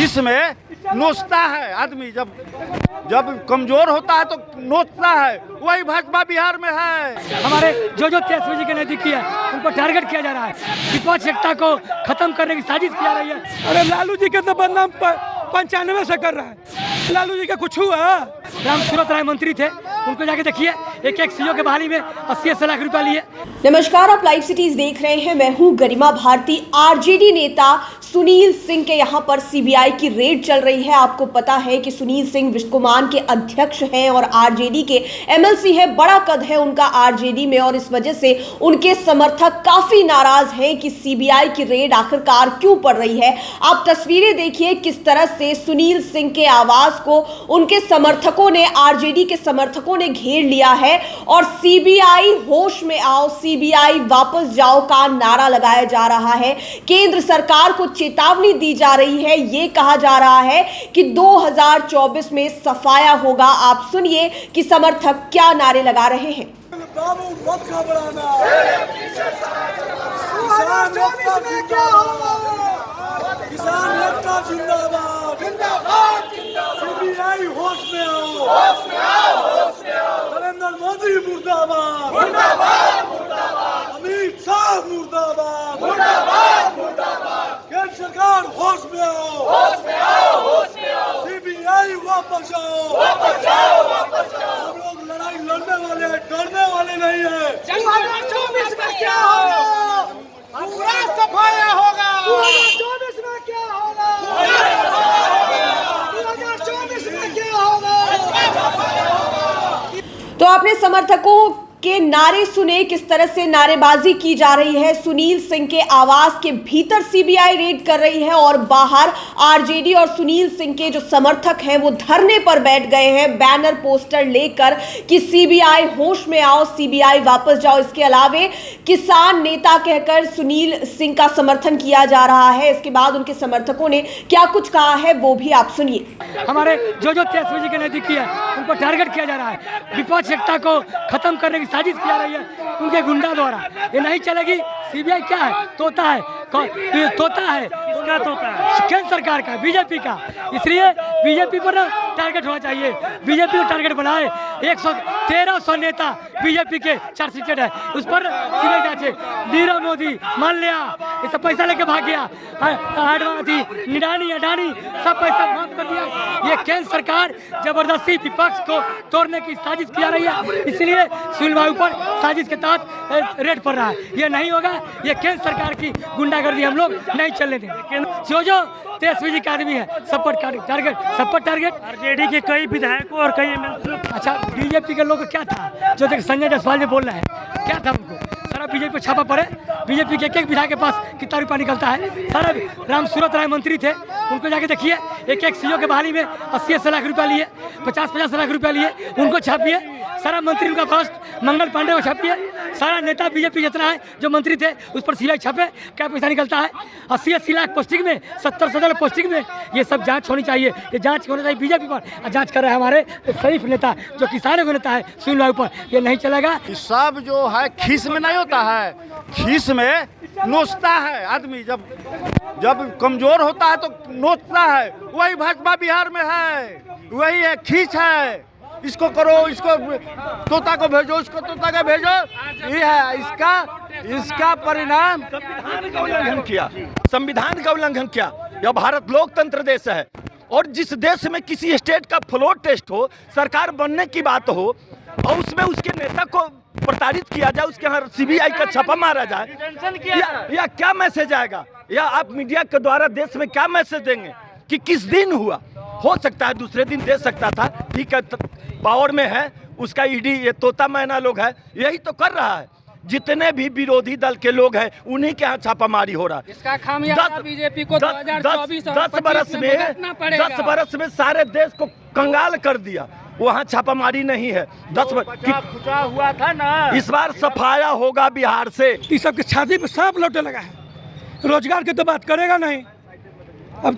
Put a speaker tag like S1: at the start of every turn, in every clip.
S1: खीस में नोचता है आदमी, जब कमजोर होता है तो नोचता है। वही भाजपा बिहार में है।
S2: हमारे जो तेजस्वी जी के नजदीकी है उन पर टारगेट किया जा रहा है, विपक्ष एकता को खत्म करने की साजिश की जा रही है।
S3: अरे लालू जी के तो बदनाम 95 से कर रहा है। लालू जी का कुछ हुआ?
S2: राम सूरत राय मंत्री थे, उनको जाके देखिए, एक सीओ के बहाली में 80 लाख रुपया लिए।
S4: नमस्कार, आप लाइव सिटीज देख रहे हैं। मैं हूं गरिमा भारती। आरजेडी नेता सुनील सिंह के यहां पर सीबीआई की रेड चल रही है। आपको पता है कि सुनील सिंह विश्वकुमान के अध्यक्ष हैं और आरजेडी के एमएलसी है। बड़ा कद है उनका आरजेडी में और इस वजह से उनके समर्थक काफी नाराज हैं कि सीबीआई की रेड आखिरकार क्यों पड़ रही है। आप तस्वीरें देखिए किस तरह से सुनील सिंह के आवाज को उनके समर्थकों ने, आरजेडी के समर्थकों ने घेर लिया है और सीबीआई होश में आओ, सीबीआई वापस जाओ का नारा लगाया जा रहा है। केंद्र सरकार को चेतावनी दी जा रही है। यह कहा जा रहा है कि 2024 में सफाया होगा। आप सुनिए कि समर्थक क्या नारे लगा रहे हैं।
S3: किसान एकता जिंदाबाद, सीबीआई होश में आओ, नरेंद्र मोदी मुर्दाबाद, अमित शाह मुर्दाबाद, केंद्र सरकार होश में आओ, सीबीआई वापस आओ। हम लोग लड़ाई लड़ने वाले हैं, डरने वाले नहीं है।
S5: 2024 में क्या होगा? पूरा सफाया होगा। 2024 में क्या होगा? 2024 में क्या होगा?
S4: तो आपने समर्थकों के नारे सुने, किस तरह से नारेबाजी की जा रही है। सुनील सिंह के आवास के भीतर सीबीआई रेड कर रही है और बाहर आरजेडी और सुनील सिंह के जो समर्थक हैं वो धरने पर बैठ गए हैं, बैनर पोस्टर लेकर कि सीबीआई होश में आओ, सीबीआई वापस जाओ। इसके अलावे किसान नेता कहकर सुनील सिंह का समर्थन किया जा रहा है। इसके बाद उनके समर्थकों ने क्या कुछ कहा है वो भी आप सुनिए।
S2: हमारे जो तेजस्वी जी के नजदीकी है उन पर टारगेट किया जा रहा है, विपक्ष एकता को खत्म करने की साजिश की जा रही है उनके गुंडा द्वारा। ये नहीं चलेगी। सीबीआई क्या है? तोता है। तोता है।
S6: किसका तोता है?
S2: केंद्र सरकार का, बीजेपी का। इसलिए बीजेपी पर टारगेट होना चाहिए। बीजेपी को टारगेट बनाए। 1300 नेता बीजेपी के चार्जशीटेड है, उस पर सीबीआई जांचे। नीरव मोदी, माल्या, ये सब पैसा लेके भाग गया। आडवाणी, निडानी, अडानी सब पैसा माफ कर दिया। ये केंद्र सरकार जबरदस्ती विपक्ष को तोड़ने की साजिश की जा रही है। इसलिए सुनील बाबू पर साजिश के तहत रेड पड़ रहा है। ये नहीं होगा। ये केंद्र सरकार की गुंडागर्दी हम लोग नहीं चलने देंगे। जो तेजस्वी जी का आदमी है सब पर टारगेट।
S6: आरजेडी के कई विधायकों और कई एमएलसी।
S2: अच्छा, बीजेपी के लोग क्या था जो देख संजय जायसवाल जी बोल रहे हैं, क्या था उनको? सारा बीजेपी पर छापा पड़े। बीजेपी के एक विधायक के पास कितना रुपया निकलता है। सारा राम सूरत राय मंत्री थे, उनको जाके देखिए, एक सीओ के बहाली में 80 लाख रुपया लिए, 50 लाख रुपया लिए, उनको छापिए। सारा मंत्री उनका फर्स्ट मंगल पांडे को छापिए। सारा नेता बीजेपी जितना है जो मंत्री थे उस पर सीबीआई छापे। क्या पैसा निकलता है? 80 लाख पोस्टिंग में, 70 पोस्टिंग में। ये सब जांच होनी चाहिए। ये जांच होना चाहिए बीजेपी पर। जांच कर रहे हैं हमारे शरीफ नेता जो किसानों के नेता है सुनील बाबू पर। ये नहीं चलेगा।
S1: सब जो है खीस में नहीं होता है, खीस में नोचता है आदमी, जब कमजोर होता है तो नोचता है। वही भाजपा बिहार में है। वही है, खींच है। इसको करो, इसको तोता को भेजो, इसको तोता को भेजो। ये है इसका परिणाम।
S7: संविधान का उल्लंघन किया, संविधान का उल्लंघन किया। यह भारत लोकतंत्र देश है और जिस देश में किसी स्टेट का फ्लोर टेस्ट हो, सरकार बनने की बात हो और उसमें उसके नेता को प्रताड़ित किया जाए, उसके यहाँ सीबीआई का छापा मारा जाए, या क्या मैसेज आएगा? या आप मीडिया के द्वारा देश में क्या मैसेज देंगे कि किस दिन हुआ? हो सकता है दूसरे दिन दे सकता था, ठीक है, पावर में है उसका ईडी, ये तोता मैना लोग है, यही तो कर रहा है। जितने भी विरोधी दल के लोग हैं उन्हीं के यहाँ छापामारी हो रहा है।
S5: इसका खामियाजा बीजेपी को 2024 और
S7: 10 बरस में सारे देश को कंगाल कर दिया। वहाँ छापामारी नहीं है। 10
S6: खुचा हुआ था ना।
S7: इस बार सफाया होगा बिहार से।
S3: इस सबके छाती पे सांप लौटे लगा है। रोजगार की तो बात करेगा नहीं। अब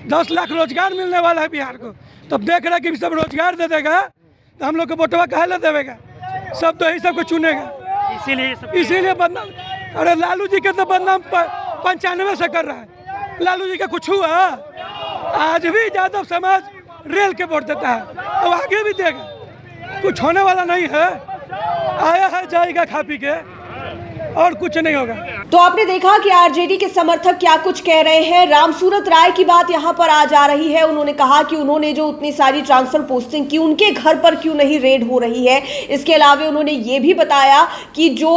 S3: 10 लाख रोजगार मिलने वाला है बिहार को, तब देख रहा है कि सब रोजगार दे देगा तो हम लोग को वोटवा काहे ला देगा? सब तो यही सबको चुनेगा। इसीलिए बदनाम। अरे लालू जी के तो बदनाम 95 से कर रहा है। लालू जी का कुछ हुआ? आज भी यादव समाज रेल के वोट देता है, तो आगे भी देगा। कुछ होने वाला नहीं है, आया है जाएगा खा पी के, और कुछ नहीं होगा।
S4: तो आपने देखा कि आरजेडी के समर्थक क्या कुछ कह रहे हैं। रामसूरत राय की बात यहां पर आ जा रही है। उन्होंने कहा कि उन्होंने जो उतनी सारी ट्रांसफर पोस्टिंग की, उनके घर पर क्यों नहीं रेड हो रही है। इसके अलावा उन्होंने ये भी बताया कि जो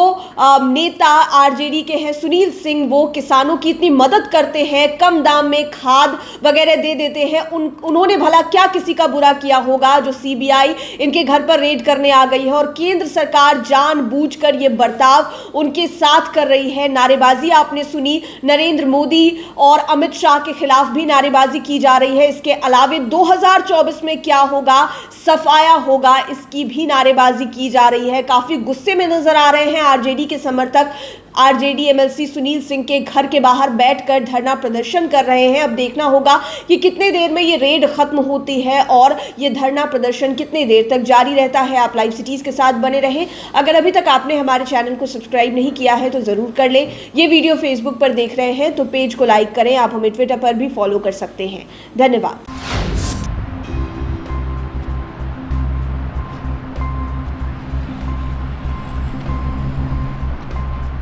S4: नेता आरजेडी के हैं सुनील सिंह, वो किसानों की इतनी मदद करते हैं, कम दाम में खाद वगैरह दे देते हैं, उन्होंने भला क्या किसी का बुरा किया होगा जो सीबीआई इनके घर पर रेड करने आ गई है। और केंद्र सरकार जानबूझकर ये बर्ताव उनके साथ कर रही है। नारेबाजी आपने सुनी, नरेंद्र मोदी और अमित शाह के खिलाफ भी नारेबाजी की जा रही है। इसके अलावा 2024 में क्या होगा, सफाया होगा, इसकी भी नारेबाजी की जा रही है। काफी गुस्से में नजर आ रहे हैं आरजेडी के समर्थक। आरजेडी एमएलसी सुनील सिंह के घर के बाहर बैठकर धरना प्रदर्शन कर रहे हैं। अब देखना होगा कि कितने देर में ये रेड खत्म होती है और ये धरना प्रदर्शन कितने देर तक जारी रहता है। आप लाइव सिटीज के साथ बने रहें। अगर अभी तक आपने हमारे चैनल को सब्सक्राइब नहीं किया है तो जरूर कर लें। ये वीडियो फेसबुक पर देख रहे हैं तो पेज को लाइक करें। आप हमें ट्विटर पर भी फॉलो कर सकते हैं। धन्यवाद।